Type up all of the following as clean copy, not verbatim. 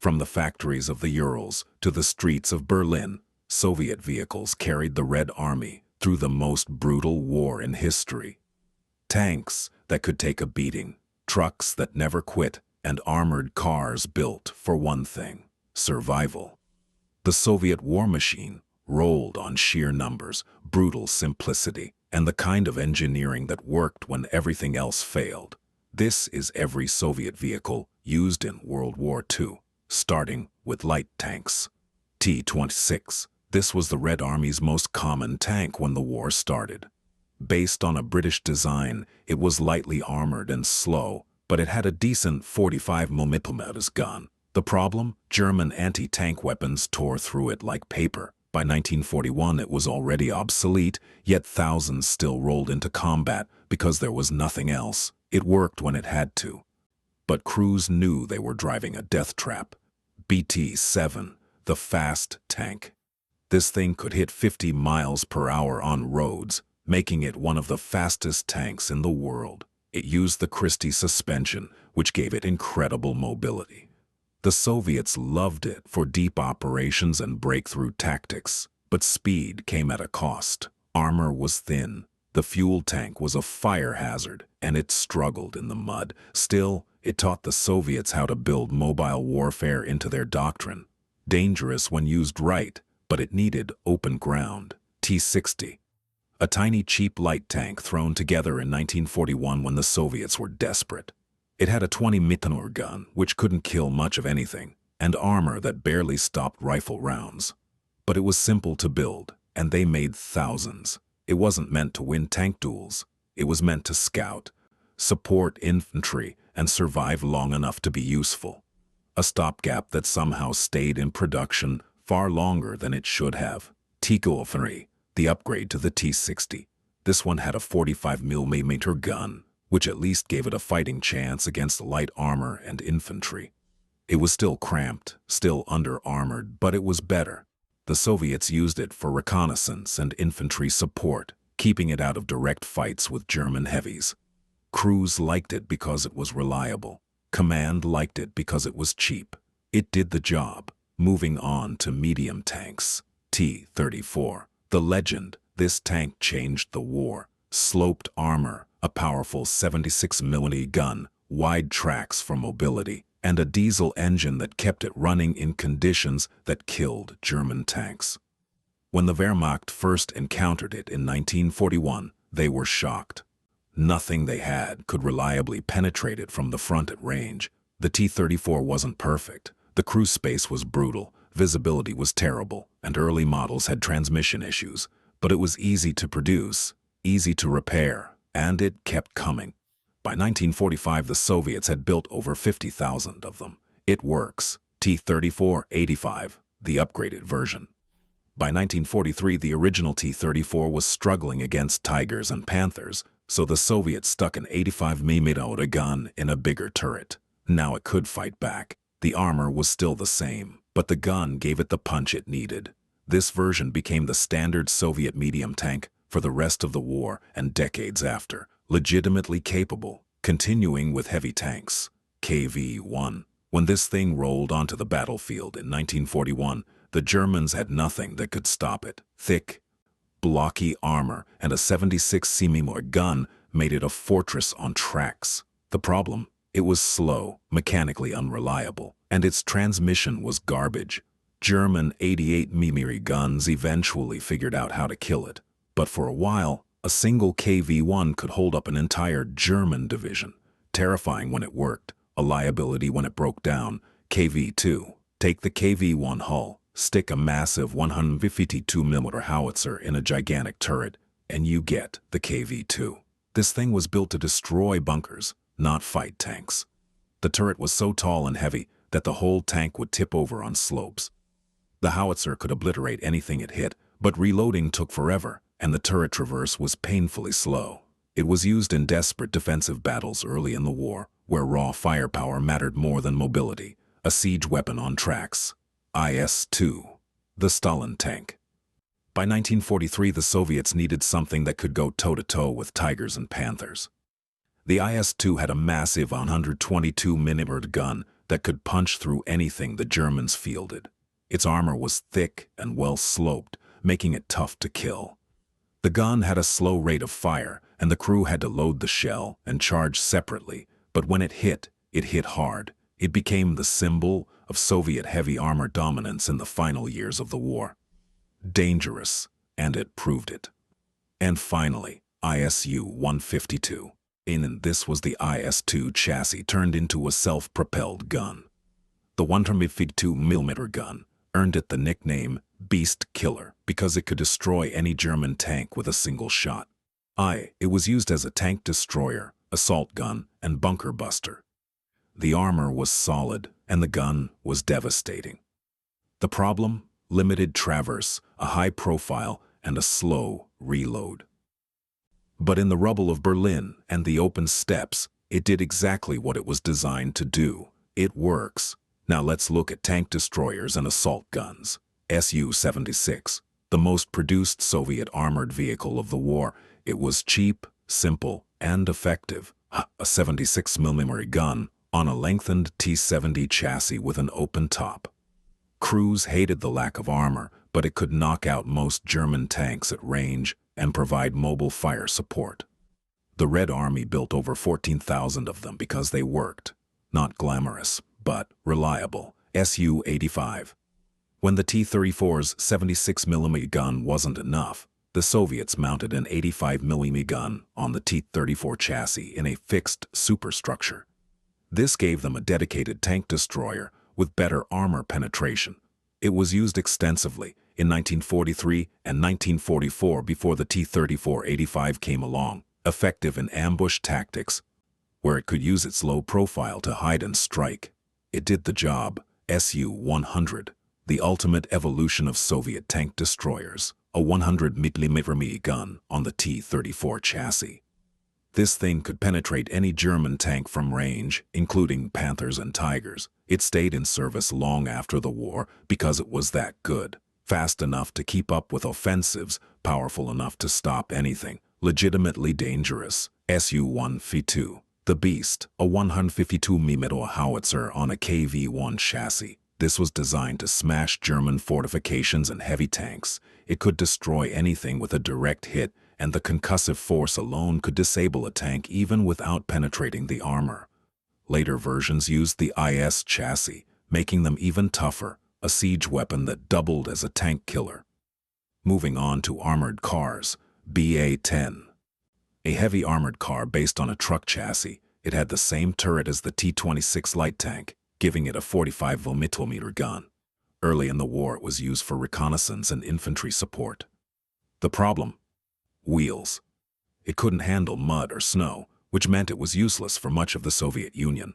From the factories of the Urals to the streets of Berlin, Soviet vehicles carried the Red Army through the most brutal war in history. Tanks that could take a beating, trucks that never quit, and armored cars built for one thing: survival. The Soviet war machine rolled on sheer numbers, brutal simplicity, and the kind of engineering that worked when everything else failed. This is every Soviet vehicle used in World War II, starting with light tanks. T-26. This was the Red Army's most common tank when the war started. Based on a British design, it was lightly armored and slow, but it had a decent 45mm gun. The problem? German anti-tank weapons tore through it like paper. By 1941 it was already obsolete, yet thousands still rolled into combat because there was nothing else. It worked when it had to. But crews knew they were driving a death trap. BT-7, the fast tank. This thing could hit 50 miles per hour on roads, making it one of the fastest tanks in the world. It used the Christie suspension, which gave it incredible mobility. The Soviets loved it for deep operations and breakthrough tactics, but speed came at a cost. Armor was thin, the fuel tank was a fire hazard, and it struggled in the mud. Still, it taught the Soviets how to build mobile warfare into their doctrine. Dangerous when used right, but it needed open ground. T-60. A tiny cheap light tank thrown together in 1941 when the Soviets were desperate. It had a 20mm gun, which couldn't kill much of anything, and armor that barely stopped rifle rounds. But it was simple to build, and they made thousands. It wasn't meant to win tank duels. It was meant to scout, support infantry, and survive long enough to be useful. A stopgap that somehow stayed in production far longer than it should have. T-3. The upgrade to the T-60. This one had a 45mm gun, which at least gave it a fighting chance against light armor and infantry. It was still cramped, still under-armored, but it was better. The Soviets used it for reconnaissance and infantry support, keeping it out of direct fights with German heavies. Crews liked it because it was reliable. Command liked it because it was cheap. It did the job. Moving on to medium tanks. T-34. The legend. This tank changed the war. Sloped armor, a powerful 76mm gun, wide tracks for mobility, and a diesel engine that kept it running in conditions that killed German tanks. When the Wehrmacht first encountered it in 1941, they were shocked. Nothing they had could reliably penetrate it from the front at range. The T-34 wasn't perfect. The cruise space was brutal, visibility was terrible, and early models had transmission issues. But it was easy to produce, easy to repair, and it kept coming. By 1945, the Soviets had built over 50,000 of them. It works. T-34-85, the upgraded version. By 1943, the original T-34 was struggling against Tigers and Panthers, so the Soviets stuck an 85mm gun in a bigger turret. Now it could fight back. The armor was still the same, but the gun gave it the punch it needed. This version became the standard Soviet medium tank for the rest of the war and decades after, legitimately capable, continuing with heavy tanks. KV-1. When this thing rolled onto the battlefield in 1941, the Germans had nothing that could stop it. Thick, blocky armor and a 76mm gun made it a fortress on tracks. The problem? It was slow, mechanically unreliable, and its transmission was garbage. German 88mm guns eventually figured out how to kill it, but for a while, a single KV-1 could hold up an entire German division. Terrifying when it worked, a liability when it broke down. KV-2. Take the KV-1 hull, stick a massive 152mm howitzer in a gigantic turret, and you get the KV-2. This thing was built to destroy bunkers, not fight tanks. The turret was so tall and heavy that the whole tank would tip over on slopes. The howitzer could obliterate anything it hit, but reloading took forever, and the turret traverse was painfully slow. It was used in desperate defensive battles early in the war, where raw firepower mattered more than mobility. A siege weapon on tracks. IS-2. The Stalin tank. By 1943, the Soviets needed something that could go toe-to-toe with Tigers and Panthers. The IS-2 had a massive 122mm gun that could punch through anything the Germans fielded. Its armor was thick and well-sloped, making it tough to kill. The gun had a slow rate of fire, and the crew had to load the shell and charge separately, but when it hit hard. It became the symbol of Soviet heavy armor dominance in the final years of the war. Dangerous, and it proved it. And finally, ISU-152. And this was the IS-2 chassis turned into a self-propelled gun. The 152mm gun earned it the nickname Beast Killer because it could destroy any German tank with a single shot. It was used as a tank destroyer, assault gun, and bunker buster. The armor was solid, and the gun was devastating. The problem? Limited traverse, a high profile, and a slow reload. But in the rubble of Berlin and the open steppes, it did exactly what it was designed to do. It works. Now let's look at tank destroyers and assault guns. Su-76, the most produced Soviet armored vehicle of the war. It was cheap, simple, and effective. A 76mm gun on a lengthened T-70 chassis with an open top. Crews hated the lack of armor, but it could knock out most German tanks at range and provide mobile fire support. The Red Army built over 14,000 of them because they worked. Not glamorous, but reliable. Su-85. When the T-34's 76mm gun wasn't enough, the Soviets mounted an 85mm gun on the T-34 chassis in a fixed superstructure. This gave them a dedicated tank destroyer with better armor penetration. It was used extensively in 1943 and 1944 before the T-34-85 came along, effective in ambush tactics, where it could use its low profile to hide and strike. It did the job. Su-100, the ultimate evolution of Soviet tank destroyers, a 100mm gun on the T-34 chassis. This thing could penetrate any German tank from range, including Panthers and Tigers. It stayed in service long after the war because it was that good. Fast enough to keep up with offensives, powerful enough to stop anything, legitimately dangerous. Su-152, the Beast, a 152mm howitzer on a KV-1 chassis. This was designed to smash German fortifications and heavy tanks. It could destroy anything with a direct hit, and the concussive force alone could disable a tank even without penetrating the armor. Later versions used the IS chassis, making them even tougher, a siege weapon that doubled as a tank killer. Moving on to armored cars, BA-10. A heavy armored car based on a truck chassis, it had the same turret as the T-26 light tank, giving it a 45mm gun. Early in the war, it was used for reconnaissance and infantry support. The problem? Wheels. It couldn't handle mud or snow, which meant it was useless for much of the Soviet Union.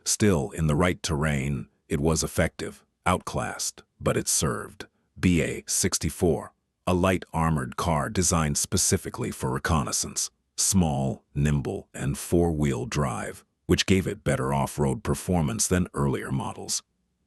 Still, in the right terrain, it was effective, outclassed, but it served. BA-64, a light armored car designed specifically for reconnaissance. Small, nimble, and four-wheel drive, which gave it better off-road performance than earlier models.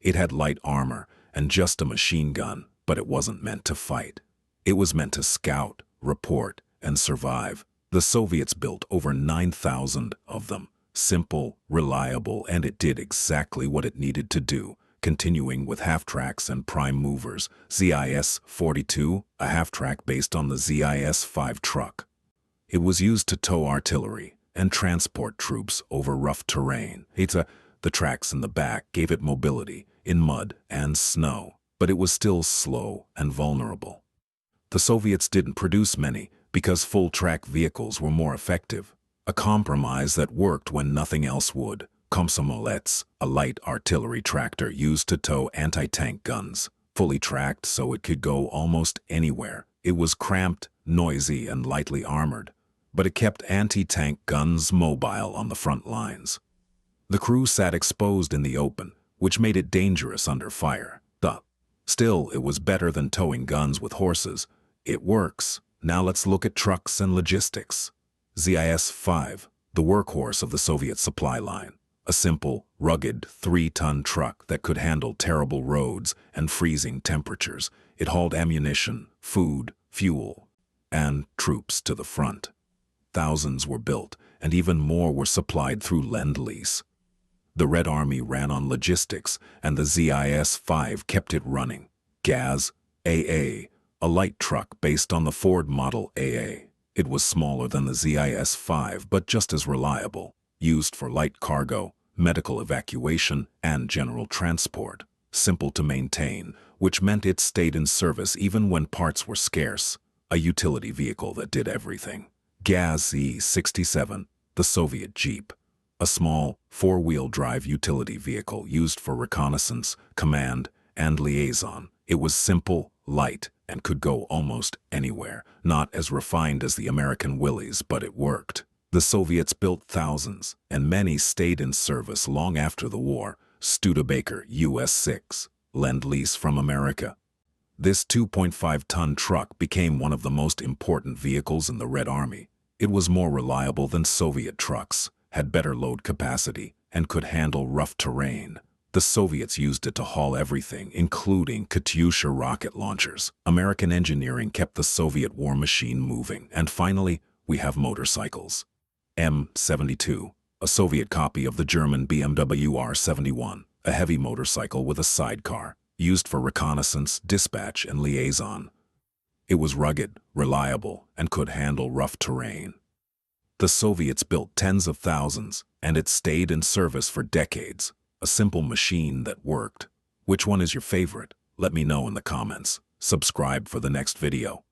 It had light armor and just a machine gun, but it wasn't meant to fight. It was meant to scout, report, and survive. The Soviets built over 9,000 of them. Simple, reliable, and it did exactly what it needed to do, continuing with half-tracks and prime movers. ZIS-42, a half-track based on the ZIS-5 truck. It was used to tow artillery and transport troops over rough terrain. The tracks in the back gave it mobility in mud and snow, but it was still slow and vulnerable. The Soviets didn't produce many because full-track vehicles were more effective, a compromise that worked when nothing else would. Komsomolets, a light artillery tractor used to tow anti-tank guns, fully tracked so it could go almost anywhere. It was cramped, noisy, and lightly armored, but it kept anti-tank guns mobile on the front lines. The crew sat exposed in the open, which made it dangerous under fire. Still, it was better than towing guns with horses. It works. Now let's look at trucks and logistics. ZIS-5, the workhorse of the Soviet supply line. A simple, rugged 3-ton truck that could handle terrible roads and freezing temperatures. It hauled ammunition, food, fuel, and troops to the front. Thousands were built, and even more were supplied through Lend-Lease. The Red Army ran on logistics, and the ZIS-5 kept it running. GAZ, AA, a light truck based on the Ford Model AA. It was smaller than the ZIS-5 but just as reliable, used for light cargo, medical evacuation, and general transport. Simple to maintain, which meant it stayed in service even when parts were scarce. A utility vehicle that did everything. GAZ E-67, the Soviet Jeep. A small, four-wheel drive utility vehicle used for reconnaissance, command, and liaison. It was simple, light, and could go almost anywhere. Not as refined as the American Willys, but it worked. The Soviets built thousands, and many stayed in service long after the war. Studebaker US-6, Lend-Lease from America. This 2.5-ton truck became one of the most important vehicles in the Red Army. It was more reliable than Soviet trucks, had better load capacity, and could handle rough terrain. The Soviets used it to haul everything, including Katyusha rocket launchers. American engineering kept the Soviet war machine moving. And finally, we have motorcycles. M72, a Soviet copy of the German BMW R71, a heavy motorcycle with a sidecar, used for reconnaissance, dispatch, and liaison. It was rugged, reliable, and could handle rough terrain. The Soviets built tens of thousands, and it stayed in service for decades. A simple machine that worked. Which one is your favorite? Let me know in the comments. Subscribe for the next video.